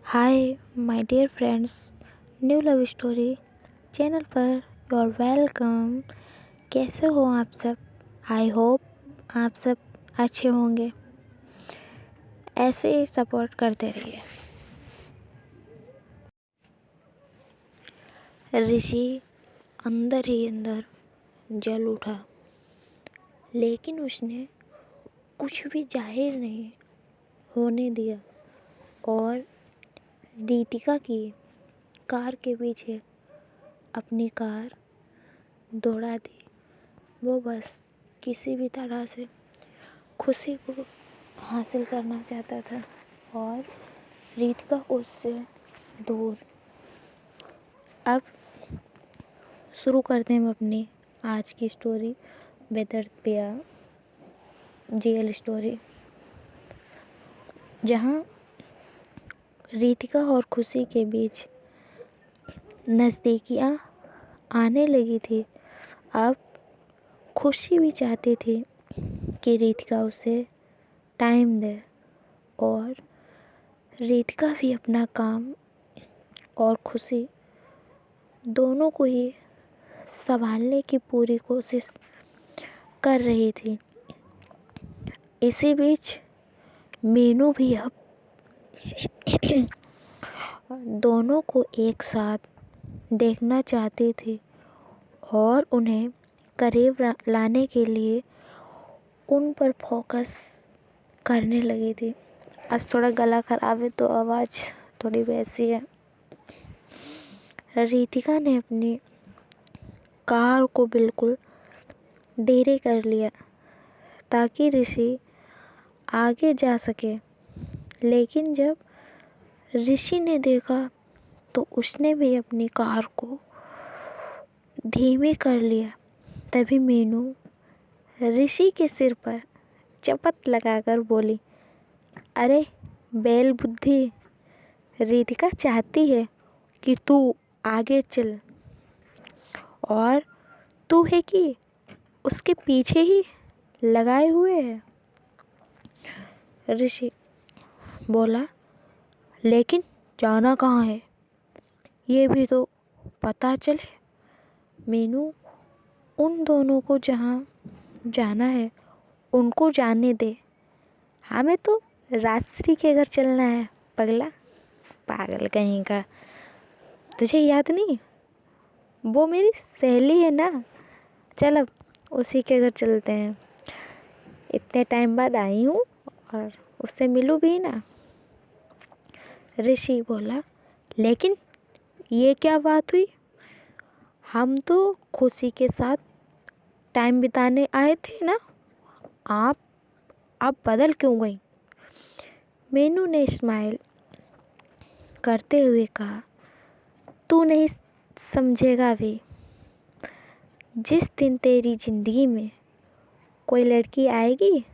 Hi my dear friends, new love story channel पर you are welcome. कैसे हो आप सब? आई होप आप सब अच्छे होंगे। ऐसे ही सपोर्ट करते रहिए। ऋषि अंदर ही अंदर जल उठा, लेकिन उसने कुछ भी जाहिर नहीं होने दिया और रितिका की कार के पीछे अपनी कार दौड़ा दी। वो बस किसी भी तरह से खुशी को हासिल करना चाहता था और रितिका उससे दूर। अब शुरू करते हैं हम अपनी आज की स्टोरी, बेदर्द पिया जेल स्टोरी, जहाँ रितिका और खुशी के बीच नज़दीकियाँ आने लगी थी। अब खुशी भी चाहती थी कि रितिका उसे टाइम दे और रितिका भी अपना काम और खुशी दोनों को ही संभालने की पूरी कोशिश कर रही थी। इसी बीच मीनू भी अब दोनों को एक साथ देखना चाहती थी और उन्हें करीब लाने के लिए उन पर फोकस करने लगी थी। आज थोड़ा गला खराब है तो आवाज़ थोड़ी वैसी है। रितिका ने अपनी कार को बिल्कुल धीरे कर लिया ताकि ऋषि आगे जा सके, लेकिन जब ऋषि ने देखा तो उसने भी अपनी कार को धीमे कर लिया। तभी मीनू ऋषि के सिर पर चपत लगाकर बोली, अरे बैल बुद्धि, रितिका चाहती है कि तू आगे चल और तू है कि उसके पीछे ही लगाए हुए है। ऋषि बोला, लेकिन जाना कहाँ है ये भी तो पता चले। मीनू, उन दोनों को जहाँ जाना है उनको जाने दे, हमें तो राजश्री के घर चलना है। पगला, पागल कहीं का, तुझे याद नहीं? वो मेरी सहेली है ना। चल अब उसी के घर चलते हैं, इतने टाइम बाद आई हूँ और उससे मिलूँ भी ना। ऋषि बोला, लेकिन ये क्या बात हुई? हम तो खुशी के साथ टाइम बिताने आए थे ना, आप बदल क्यों गई? मीनू ने स्माइल करते हुए कहा, तू नहीं समझेगा भी। जिस दिन तेरी ज़िंदगी में कोई लड़की आएगी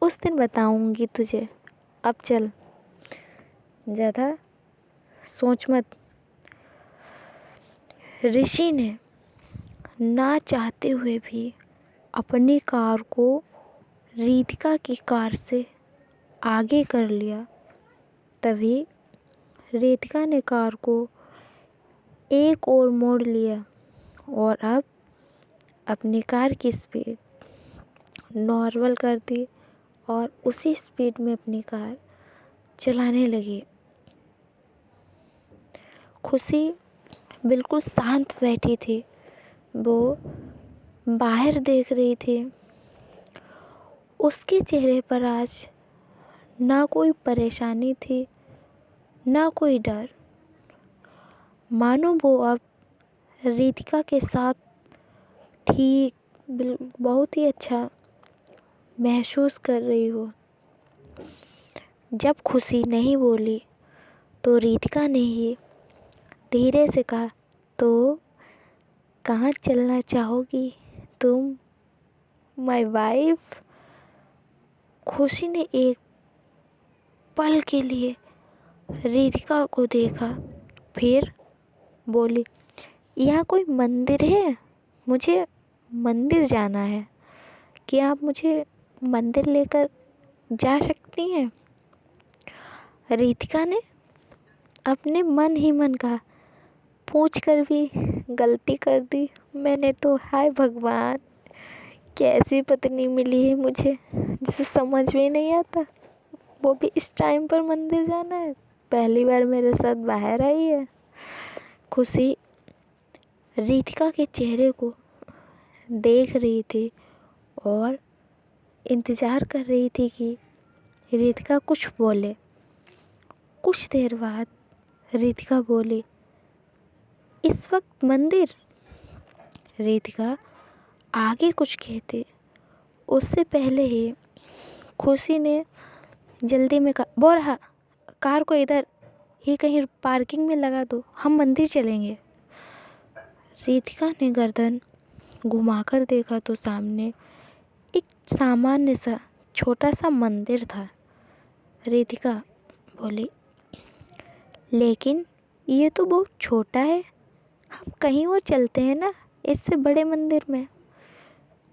उस दिन बताऊंगी तुझे। अब चल, ज़्यादा सोच मत। ऋषि ने ना चाहते हुए भी अपनी कार को रितिका की कार से आगे कर लिया। तभी रितिका ने कार को एक और मोड़ लिया और अब अपनी कार की स्पीड नॉर्मल कर दी और उसी स्पीड में अपनी कार चलाने लगी। खुशी बिल्कुल शांत बैठी थी। वो बाहर देख रही थी। उसके चेहरे पर आज ना कोई परेशानी थी, ना कोई डर। मानो वो अब रितिका के साथ ठीक बहुत ही अच्छा महसूस कर रही हो। जब खुशी नहीं बोली तो रितिका ने ही धीरे से कहा, तो कहाँ चलना चाहोगी तुम, माय वाइफ? खुशी ने एक पल के लिए रितिका को देखा, फिर बोली, यहाँ कोई मंदिर है? मुझे मंदिर जाना है। क्या आप मुझे मंदिर लेकर जा सकती हैं? रितिका ने अपने मन ही मन कहा, पूछ कर भी गलती कर दी मैंने तो। हाय भगवान, कैसी पत्नी मिली है मुझे जिसे समझ में नहीं आता, वो भी इस टाइम पर मंदिर जाना है। पहली बार मेरे साथ बाहर आई है। खुशी रितिका के चेहरे को देख रही थी और इंतज़ार कर रही थी कि रितिका कुछ बोले। कुछ देर बाद रितिका बोली, इस वक्त मंदिर? रितिका आगे कुछ कहते उससे पहले ही खुशी ने जल्दी में कहा, बोल रहा कार को इधर ही कहीं पार्किंग में लगा दो, हम मंदिर चलेंगे। रितिका ने गर्दन घुमाकर देखा तो सामने एक सामान्य सा छोटा सा मंदिर था। रितिका बोली, लेकिन ये तो बहुत छोटा है, हम कहीं और चलते हैं ना, इससे बड़े मंदिर में।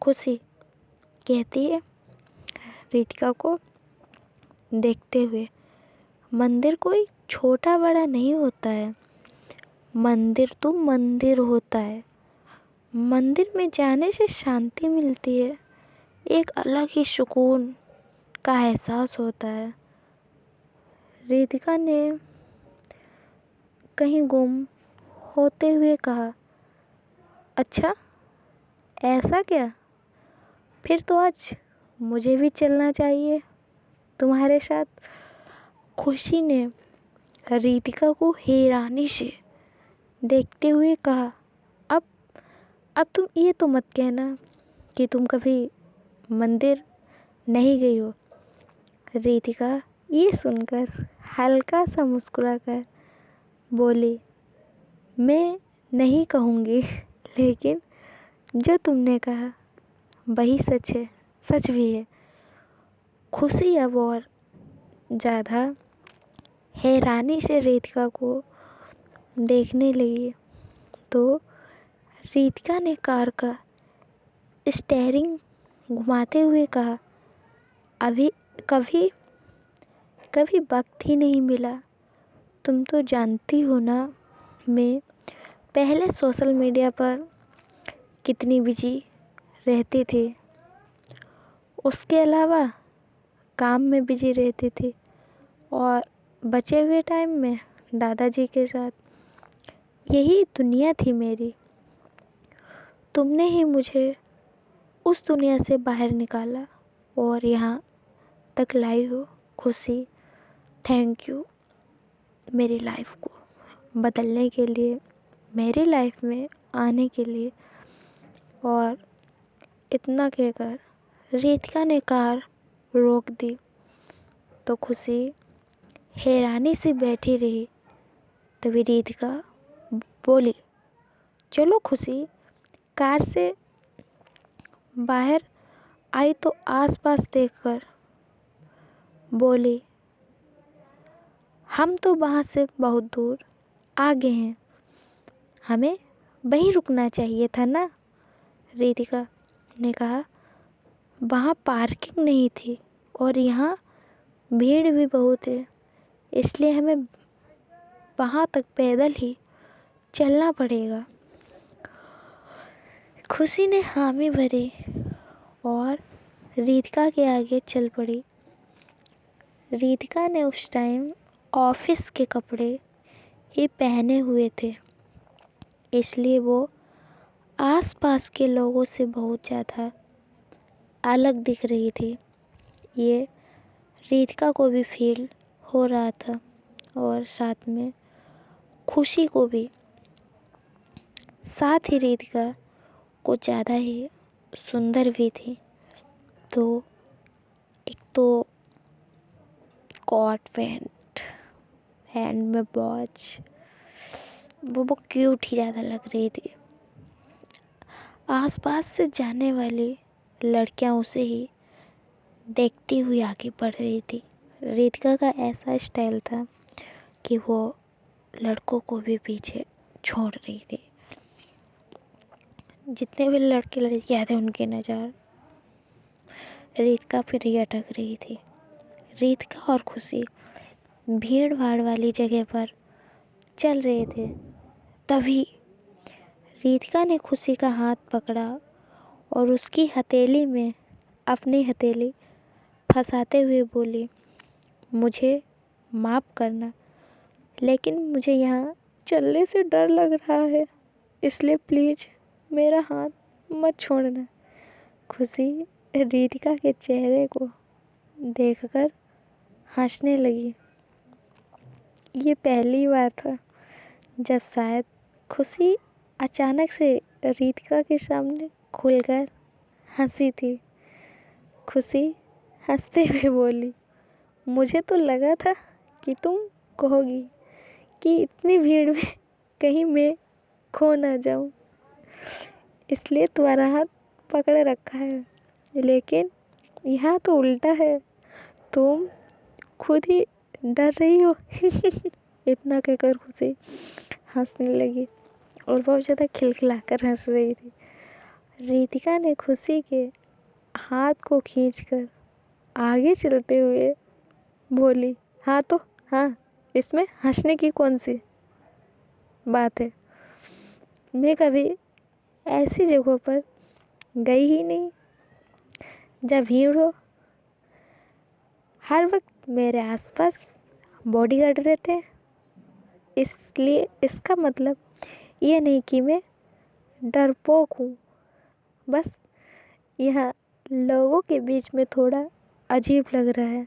खुशी कहती है रितिका को देखते हुए, मंदिर कोई छोटा बड़ा नहीं होता है, मंदिर तो मंदिर होता है। मंदिर में जाने से शांति मिलती है, एक अलग ही सुकून का एहसास होता है। रितिका ने कहीं गुम होते हुए कहा, अच्छा ऐसा क्या? फिर तो आज मुझे भी चलना चाहिए तुम्हारे साथ। खुशी ने रितिका को हैरानी से देखते हुए कहा, अब अब तुम ये तो मत कहना कि तुम कभी मंदिर नहीं गई हो। रितिका ये सुनकर हल्का सा मुस्कुराकर बोली, मैं नहीं कहूँगी, लेकिन जो तुमने कहा वही सच है, सच भी है। खुशी अब और ज़्यादा हैरानी से रितिका को देखने लगी तो रितिका ने कार का स्टीयरिंग घुमाते हुए कहा, अभी कभी कभी वक्त ही नहीं मिला। तुम तो जानती हो ना, मैं पहले सोशल मीडिया पर कितनी बिजी रहती थी, उसके अलावा काम में बिजी रहती थी और बचे हुए टाइम में दादाजी के साथ। यही दुनिया थी मेरी। तुमने ही मुझे उस दुनिया से बाहर निकाला और यहाँ तक लाई हो। खुशी, थैंक यू मेरी लाइफ को बदलने के लिए, मेरी लाइफ में आने के लिए। और इतना कहकर रितिका ने कार रोक दी तो खुशी हैरानी से बैठी रही। तभी रितिका बोली, चलो खुशी। कार से बाहर आई तो आसपास देखकर बोली, हम तो वहाँ से बहुत दूर आ गए हैं, हमें वहीं रुकना चाहिए था ना। रितिका ने कहा, वहाँ पार्किंग नहीं थी और यहाँ भीड़ भी बहुत है, इसलिए हमें वहाँ तक पैदल ही चलना पड़ेगा। खुशी ने हामी भरी और रितिका के आगे चल पड़ी। रितिका ने उस टाइम ऑफिस के कपड़े ही पहने हुए थे, इसलिए वो आसपास के लोगों से बहुत ज़्यादा अलग दिख रही थी। ये रितिका को भी फील हो रहा था और साथ में खुशी को भी। साथ ही रितिका कुछ ज़्यादा ही सुंदर भी थी। तो एक तो कॉट पैंट, हैंड में वॉच, वो क्यूट ही ज़्यादा लग रही थी। आसपास से जाने वाली लड़कियां उसे ही देखती हुई आगे बढ़ रही थी। रितिका का ऐसा स्टाइल था कि वो लड़कों को भी पीछे छोड़ रही थी। जितने भी लड़के लड़कियां थे उनकी नज़र रितिका पर ही अटक रही थी। रितिका और खुशी भीड़ भाड़ वाली जगह पर चल रहे थे, तभी रितिका ने खुशी का हाथ पकड़ा और उसकी हथेली में अपनी हथेली फंसाते हुए बोली, मुझे माफ़ करना, लेकिन मुझे यहाँ चलने से डर लग रहा है, इसलिए प्लीज़ मेरा हाथ मत छोड़ना। खुशी रितिका के चेहरे को देखकर हंसने लगी। ये पहली बार था जब शायद खुशी अचानक से रितिका के सामने खुलकर हंसी थी। खुशी हंसते हुए बोली, मुझे तो लगा था कि तुम कहोगी कि इतनी भीड़ में कहीं मैं खो ना जाऊं, इसलिए तुम्हारा हाथ पकड़ रखा है, लेकिन यहाँ तो उल्टा है, तुम खुद ही डर रही हो। इतना कहकर खुशी हंसने लगी और बहुत ज़्यादा खिलखिलाकर हंस रही थी। रितिका ने खुशी के हाथ को खींचकर आगे चलते हुए बोली, हाँ तो हाँ, इसमें हंसने की कौन सी बात है, मैं कभी ऐसी जगहों पर गई ही नहीं जब भीड़ हो। हर वक्त मेरे आसपास बॉडीगार्ड रहते हैं, इसलिए इसका मतलब ये नहीं कि मैं डरपोक हूँ, बस यहाँ लोगों के बीच में थोड़ा अजीब लग रहा है।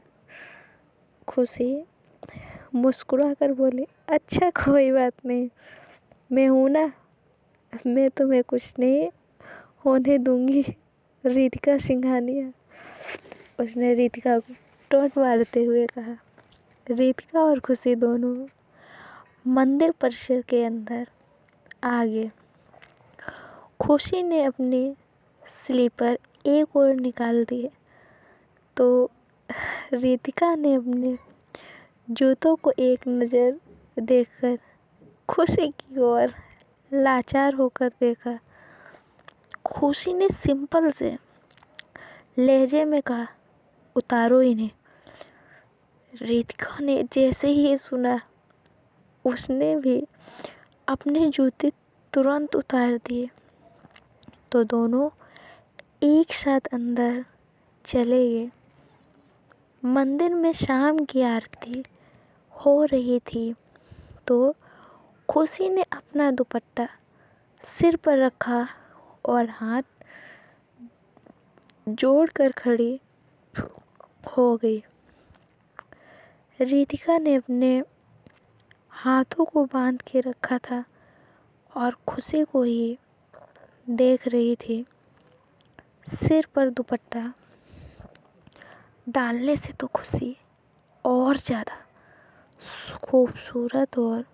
खुशी मुस्कुरा कर बोली, अच्छा कोई बात नहीं, मैं हूँ ना, मैं तुम्हें कुछ नहीं होने दूंगी। रितिका सिंघानिया, उसने रितिका को टोंट मारते हुए कहा। रितिका और खुशी दोनों मंदिर परिसर के अंदर आ गए। खुशी ने अपने स्लीपर एक और निकाल दिए तो रितिका ने अपने जूतों को एक नज़र देखकर खुशी की ओर लाचार होकर देखा। खुशी ने सिंपल से लहजे में कहा, उतारो इन्हें। रितिका ने जैसे ही ये सुना, उसने भी अपने जूते तुरंत उतार दिए तो दोनों एक साथ अंदर चले गए। मंदिर में शाम की आरती हो रही थी तो खुशी ने अपना दुपट्टा सिर पर रखा और हाथ जोड़कर खड़ी हो गई। रितिका ने अपने हाथों को बांध के रखा था और खुशी को ही देख रही थी। सिर पर दुपट्टा डालने से तो खुशी और ज़्यादा खूबसूरत और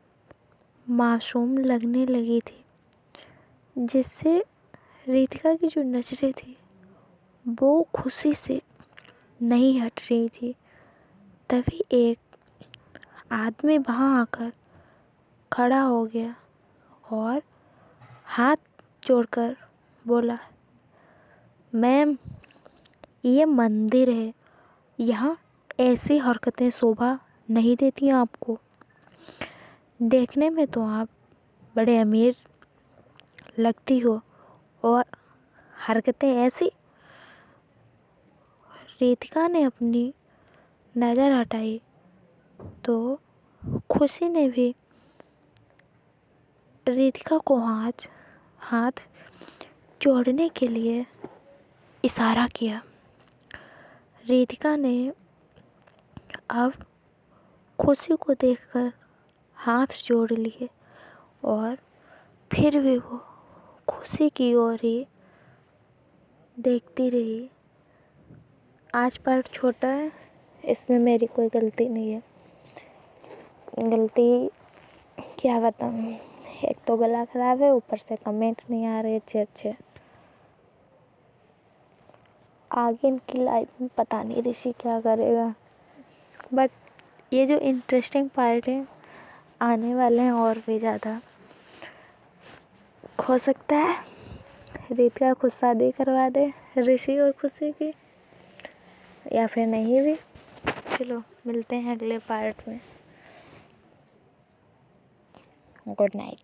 मासूम लगने लगी थी, जिससे रितिका की जो नज़रें थी वो खुशी से नहीं हट रही थी। तभी एक आदमी वहाँ आकर खड़ा हो गया और हाथ जोड़कर बोला, मैम, ये मंदिर है, यहाँ ऐसी हरकतें शोभा नहीं देती आपको। देखने में तो आप बड़े अमीर लगती हो और हरकतें ऐसी। रितिका ने अपनी नज़र हटाई तो खुशी ने भी रितिका को हाथ जोड़ने के लिए इशारा किया। रितिका ने अब खुशी को देखकर हाथ जोड़ लिए और फिर भी वो खुशी की ओर ही देखती रही। आज पार्ट छोटा है, इसमें मेरी कोई गलती नहीं है। गलती क्या बताऊँ, एक तो गला ख़राब है, ऊपर से कमेंट नहीं आ रहे अच्छे। आगे इनकी लाइफ में पता नहीं ऋषि क्या करेगा, बट ये जो इंटरेस्टिंग पार्ट है आने वाले हैं और भी ज़्यादा। हो सकता है रितिका खुद शादी करवा दे ऋषि और खुशी की, या फिर नहीं भी। चलो मिलते हैं अगले पार्ट में। Good night.